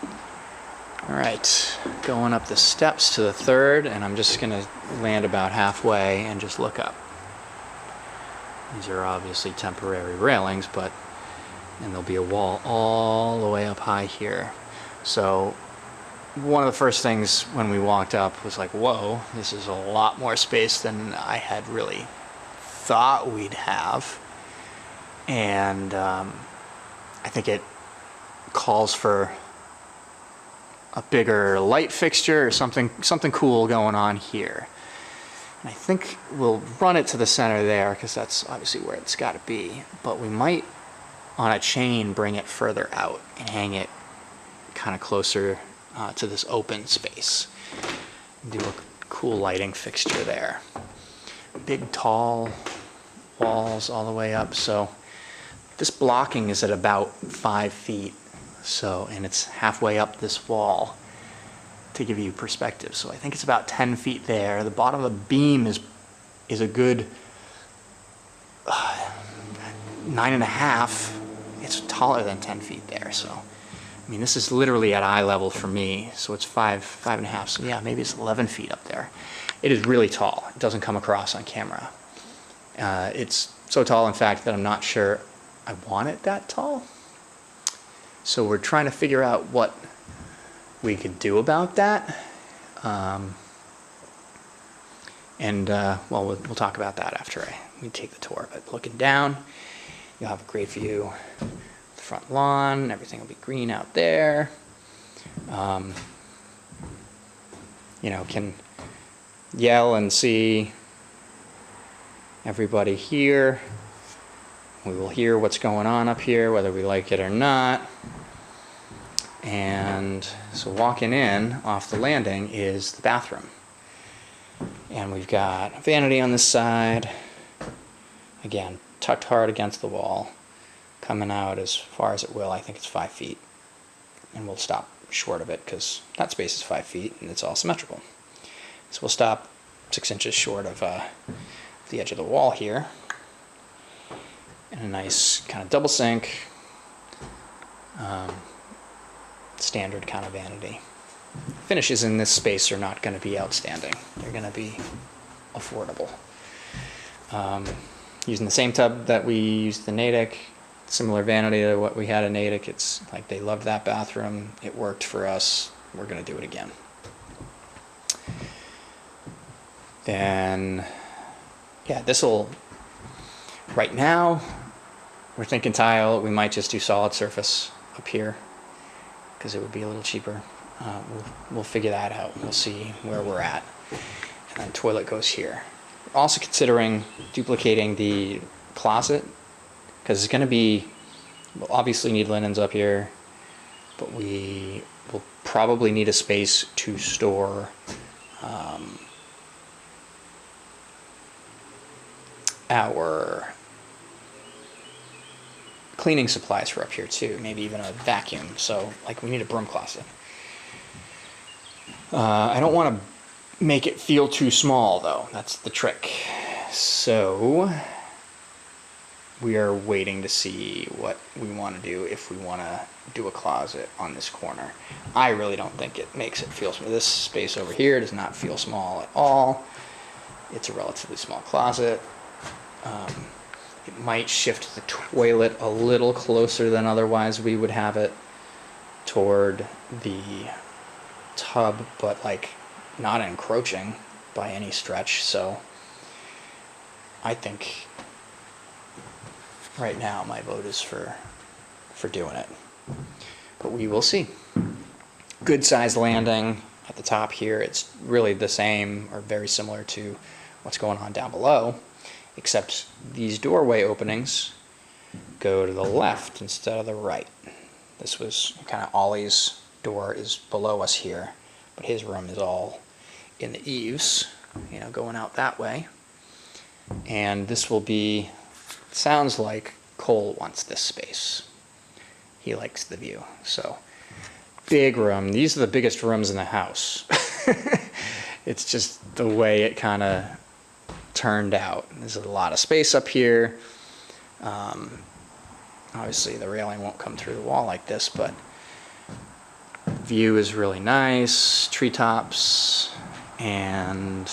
All right, going up the steps to the third, and I'm just gonna land about halfway and just look up. These are obviously temporary railings, and there'll be a wall all the way up high here. So one of the first things when we walked up was like, whoa, this is a lot more space than I had really thought we'd have. And I think it calls for a bigger light fixture or something cool going on here. And I think we'll run it to the center there because that's obviously where it's got to be. But we might, on a chain, bring it further out and hang it kind of closer to this open space. Do a cool lighting fixture there. Big, tall walls all the way up. So this blocking is at about 5 feet. So, and it's halfway up this wall to give you perspective. So I think it's about 10 feet there. The bottom of the beam is a good 9.5. It's taller than 10 feet there. So, I mean, this is literally at eye level for me. So it's 5.5. So yeah, maybe it's 11 feet up there. It is really tall. It doesn't come across on camera. It's so tall, in fact, that I'm not sure I want it that tall. So we're trying to figure out what we could do about that. Well, we'll talk about that after we take the tour. But looking down, you'll have a great view of the front lawn. Everything will be green out there. Can yell and see everybody here. We will hear what's going on up here, whether we like it or not. And so walking in off the landing is the bathroom. And we've got a vanity on this side. Again, tucked hard against the wall. Coming out as far as it will. I think it's 5 feet. And we'll stop short of it because that space is 5 feet and it's all symmetrical. So we'll stop 6 inches short of the edge of the wall here. And a nice kind of double sink, standard kind of vanity. Finishes in this space are not going to be outstanding. They're going to be affordable. Using the same tub that we used at the Natick, similar vanity to what we had in Natick. It's like they loved that bathroom. It worked for us. We're going to do it again. Then, yeah, this'll, right now, we're thinking tile. We might just do solid surface up here because it would be a little cheaper. We'll figure that out. We'll see where we're at. And then toilet goes here. We're also considering duplicating the closet because it's going to be, we'll obviously need linens up here, but we will probably need a space to store our cleaning supplies for up here too, maybe even a vacuum. So like we need a broom closet. I don't want to make it feel too small though. That's the trick. So we are waiting to see what we want to do if we want to do a closet on this corner. I really don't think it makes it feel small. This space over here does not feel small at all. It's a relatively small closet. It might shift the toilet a little closer than otherwise we would have it toward the tub, but like not encroaching by any stretch. So I think right now my vote is for doing it, but we will see. Good size landing at the top here. It's really the same or very similar to what's going on down below, except these doorway openings go to the left instead of the right. This was kind of Ollie's door is below us here, but his room is all in the eaves, going out that way. And this will be, sounds like Cole wants this space. He likes the view. So big room. These are the biggest rooms in the house. It's just the way it kind of turned out. There's a lot of space up here. Obviously the railing won't come through the wall like this, but view is really nice, treetops and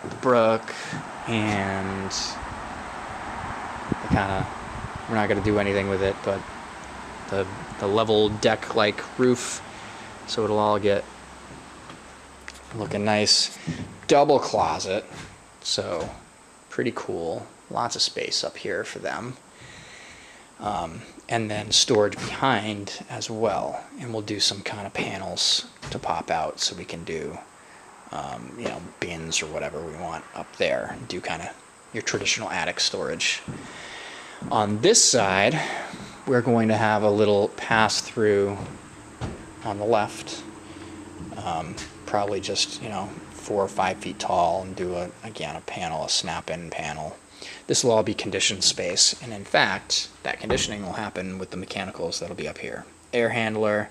the brook, and we're not going to do anything with it, but the level deck-like roof, so it'll all get looking nice. Double closet, so pretty cool. Lots of space up here for them. And then storage behind as well. And we'll do some kind of panels to pop out so we can do, bins or whatever we want up there. Do kind of your traditional attic storage. On this side, we're going to have a little pass-through on the left. Probably just, 4 or 5 feet tall, and do a panel, a snap-in panel. This will all be conditioned space, and in fact, that conditioning will happen with the mechanicals that'll be up here. Air handler,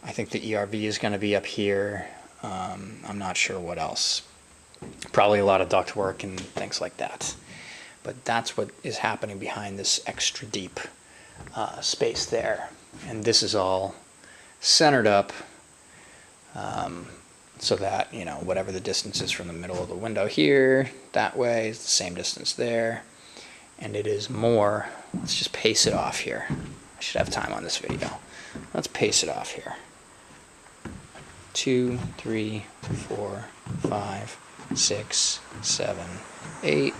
I think the ERV is going to be up here. I'm not sure what else. Probably a lot of duct work and things like that. But that's what is happening behind this extra deep space there. And this is all centered up so that, whatever the distance is from the middle of the window here, that way, it's the same distance there. And it is more, let's just pace it off here. I should have time on this video. Let's pace it off here. 2, 3, 4, 5, 6, 7, 8,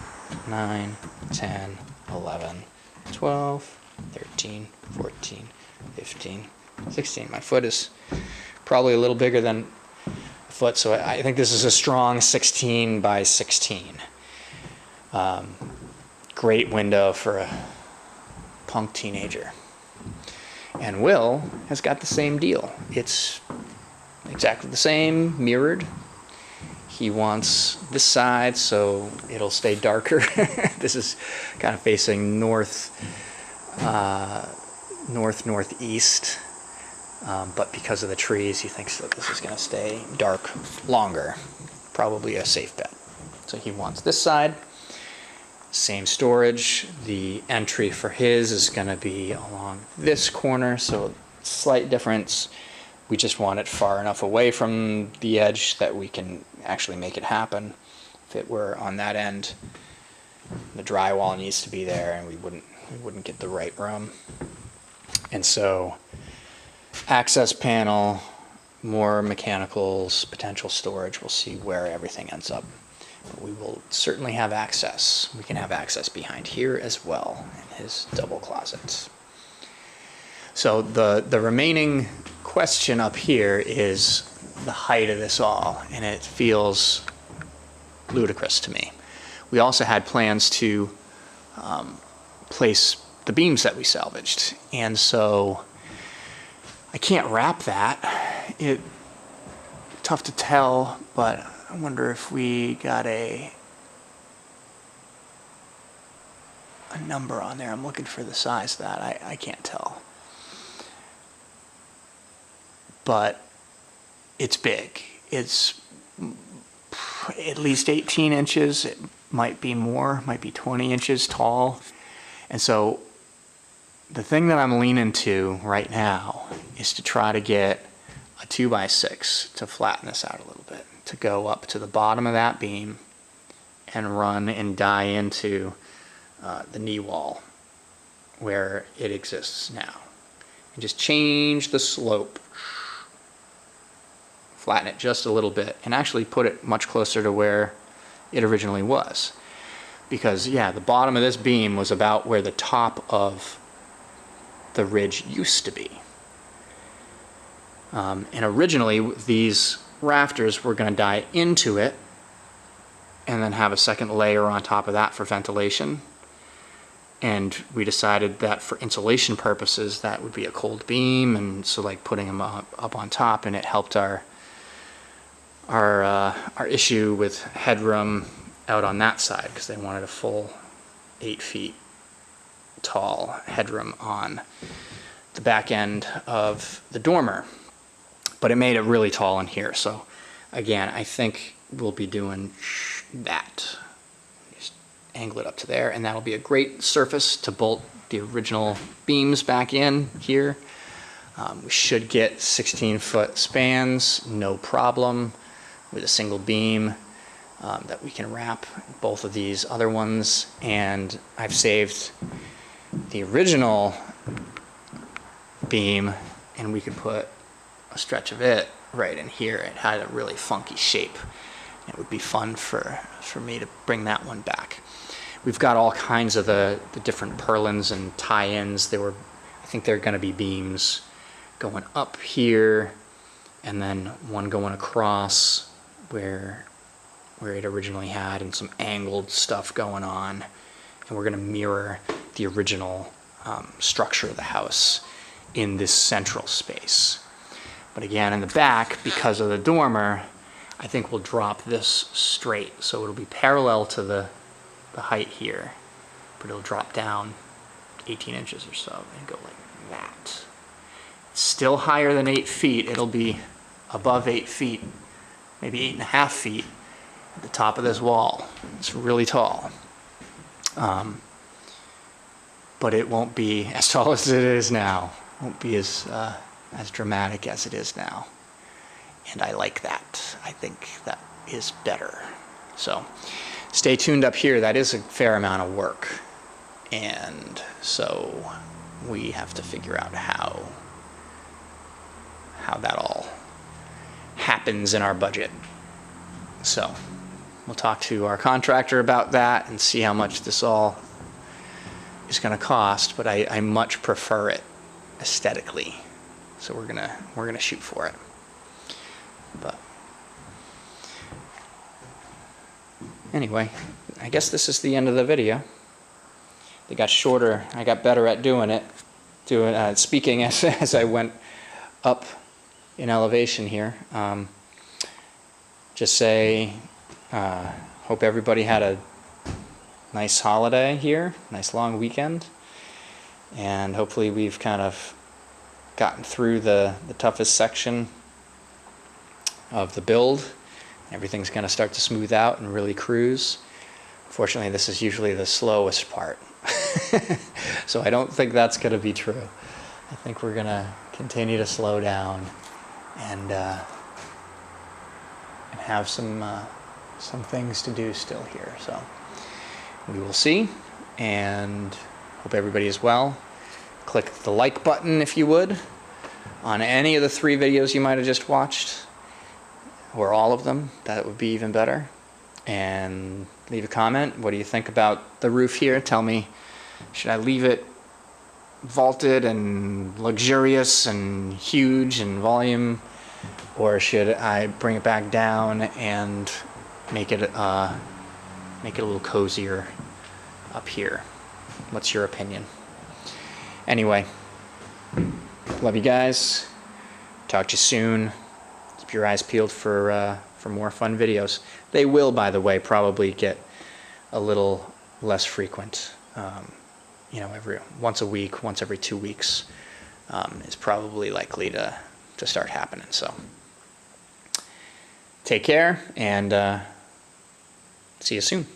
9, 10, 11, 12, 13, 14, 15, 16. My foot is probably a little bigger than a foot, so I think this is a strong 16 by 16. Great window for a punk teenager. And Will has got the same deal. It's exactly the same, mirrored. He wants this side so it'll stay darker. This is kind of facing northeast, but because of the trees, he thinks that this is going to stay dark longer. Probably a safe bet. So he wants this side. Same storage. The entry for his is going to be along this corner, so slight difference. We just want it far enough away from the edge that we can actually make it happen. If it were on that end, the drywall needs to be there, and we wouldn't get the right room. And so, access panel, more mechanicals, potential storage. We'll see where everything ends up. But we will certainly have access. We can have access behind here as well in his double closet. So the remaining question up here is the height of this all, and it feels ludicrous to me. We also had plans to place the beams that we salvaged, and so I can't wrap that. Tough to tell, but I wonder if we got a number on there. I'm looking for the size of that. I can't tell. But it's big. It's at least 18 inches. It might be more, might be 20 inches tall. And so the thing that I'm leaning to right now is to try to get a 2x6 to flatten this out a little bit, to go up to the bottom of that beam and run and die into the knee wall where it exists now. And just change the slope, flatten it just a little bit, and actually put it much closer to where it originally was. Because, yeah, the bottom of this beam was about where the top of the ridge used to be. And originally, these rafters were going to die into it and then have a second layer on top of that for ventilation. And we decided that for insulation purposes, that would be a cold beam, and so like putting them up on top, and it helped our issue with headroom out on that side, because they wanted a full 8 feet tall headroom on the back end of the dormer. But it made it really tall in here. So again, I think we'll be doing that. Just angle it up to there, and that'll be a great surface to bolt the original beams back in here. We should get 16-foot spans, no problem, with a single beam that we can wrap both of these other ones. And I've saved the original beam, and we could put a stretch of it right in here. It had a really funky shape. It would be fun for me to bring that one back. We've got all kinds of the different purlins and tie-ins. I think they're going to be beams going up here, and then one going across where it originally had, and some angled stuff going on. And we're going to mirror the original structure of the house in this central space. But again, in the back, because of the dormer, I think we'll drop this straight. So it'll be parallel to the height here, but it'll drop down 18 inches or so and go like that. It's still higher than 8 feet. It'll be above 8 feet, maybe 8.5 feet at the top of this wall. It's really tall. But it won't be as tall as it is now. It won't be as dramatic as it is now. And I like that. I think that is better. So stay tuned up here. That is a fair amount of work. And so we have to figure out how that all happens in our budget. So we'll talk to our contractor about that and see how much this all is going to cost, but I much prefer it aesthetically. So we're gonna shoot for it. But anyway, I guess this is the end of the video. They got shorter. I got better at speaking as I went up in elevation here. Just say, hope everybody had a nice holiday here, nice long weekend, and hopefully we've kind of gotten through the toughest section of the build. Everything's going to start to smooth out and really cruise. Fortunately, this is usually the slowest part. So I don't think that's going to be true. I think we're going to continue to slow down and have some things to do still here. So we will see, and hope everybody is well. Click the like button if you would on any of the 3 videos you might have just watched, or all of them. That would be even better. And leave a comment. What do you think about the roof here? Tell me, should I leave it vaulted and luxurious and huge in volume, or should I bring it back down and make it a little cozier up here? What's your opinion? Anyway, love you guys. Talk to you soon. Keep your eyes peeled for more fun videos. They will, by the way, probably get a little less frequent. Every once a week, once every 2 weeks is probably likely to start happening. So take care, and see you soon.